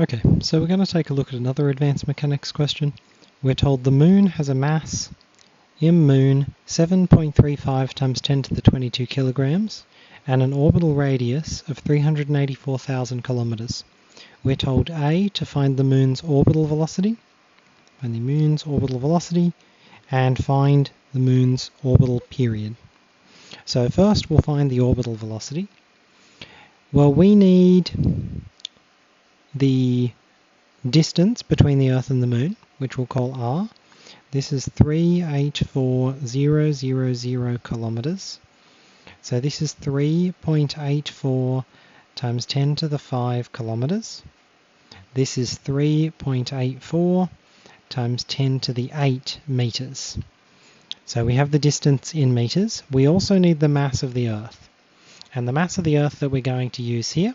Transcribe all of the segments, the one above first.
Okay, so we're going to take a look at another advanced mechanics question. We're told the moon has a mass, m-moon, 7.35 times 10 to the 22 kilograms, and an orbital radius of 384,000 kilometers. We're told A, to find the moon's orbital velocity, and find the moon's orbital period. So first we'll find the orbital velocity. Well, we need the distance between the Earth and the Moon, which we'll call r. This is 384,000 kilometers. So this is 3.84 times 10 to the 5 kilometers. This is 3.84 times 10 to the 8 meters. So we have the distance in meters. We also need the mass of the Earth. And the mass of the Earth that we're going to use here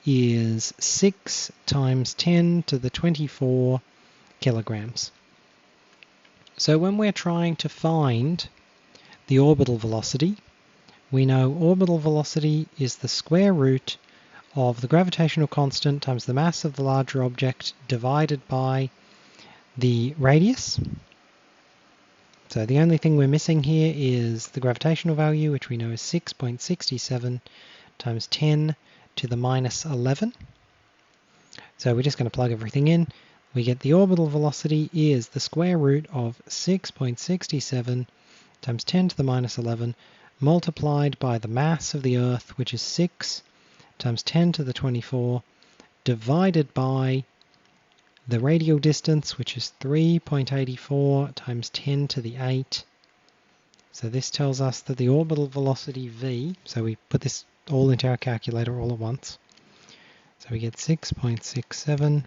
is 6 times 10 to the 24 kilograms. So when we're trying to find the orbital velocity, we know orbital velocity is the square root of the gravitational constant times the mass of the larger object divided by the radius. So the only thing we're missing here is the gravitational value, which we know is 6.67 times 10 to the minus 11. So we're just going to plug everything in. We get the orbital velocity is the square root of 6.67 times 10 to the minus 11 multiplied by the mass of the Earth, which is 6 times 10 to the 24, divided by the radial distance, which is 3.84 times 10 to the 8. So this tells us that the orbital velocity v, so we put this all into our calculator all at once. So we get 6.67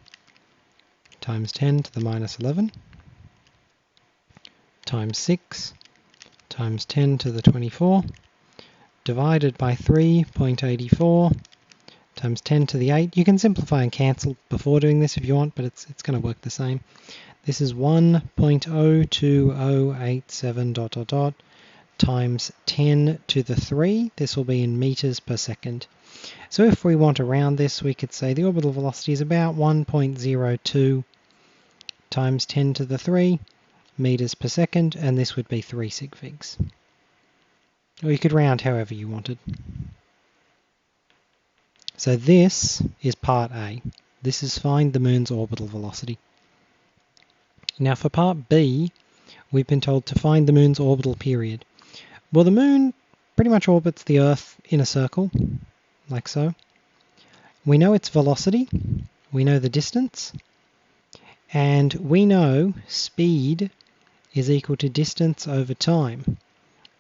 times 10 to the minus 11 times 6 times 10 to the 24 divided by 3.84 times 10 to the 8. You can simplify and cancel before doing this if you want, but it's going to work the same. This is 1.02087 ... times 10 to the 3. This will be in meters per second. So if we want to round this, we could say the orbital velocity is about 1.02 times 10 to the 3 meters per second, and this would be 3 sig figs. Or you could round however you wanted. So this is part A. This is find the moon's orbital velocity. Now for part B, we've been told to find the moon's orbital period. Well, the moon pretty much orbits the Earth in a circle, like so. We know its velocity, we know the distance, and we know speed is equal to distance over time.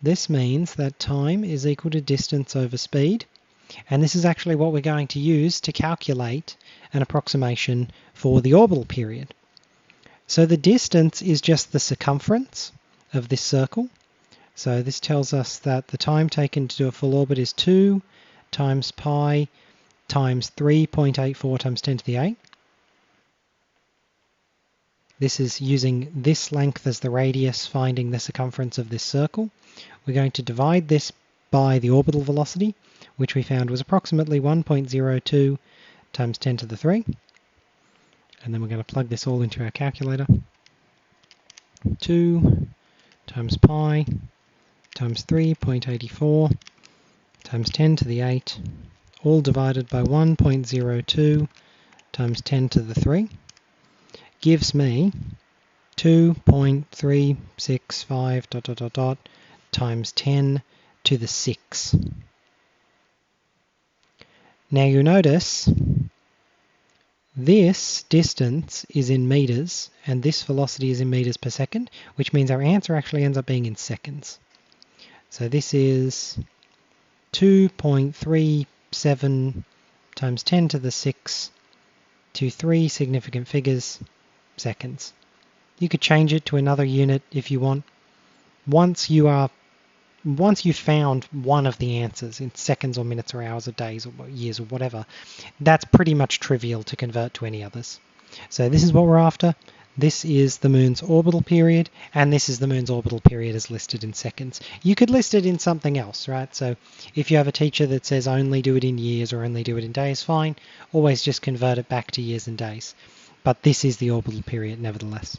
This means that time is equal to distance over speed, and this is actually what we're going to use to calculate an approximation for the orbital period. So the distance is just the circumference of this circle. So this tells us that the time taken to do a full orbit is 2 times pi times 3.84 times 10 to the 8. This is using this length as the radius, finding the circumference of this circle. We're going to divide this by the orbital velocity, which we found was approximately 1.02 times 10 to the 3. And then we're going to plug this all into our calculator. 2 times pi times 3.84 times 10 to the 8, all divided by 1.02 times 10 to the 3, gives me 2.365 ... times 10 to the 6. Now you notice this distance is in meters and this velocity is in meters per second, which means our answer actually ends up being in seconds. So this is 2.37 times 10 to the 6 to 3 significant figures seconds. You could change it to another unit if you want. Once you've found one of the answers in seconds or minutes or hours or days or years or whatever, that's pretty much trivial to convert to any others. So this is what we're after. This is the moon's orbital period, and this is the moon's orbital period as listed in seconds. You could list it in something else, right? So if you have a teacher that says only do it in years or only do it in days, fine. Always just convert it back to years and days. But this is the orbital period nevertheless.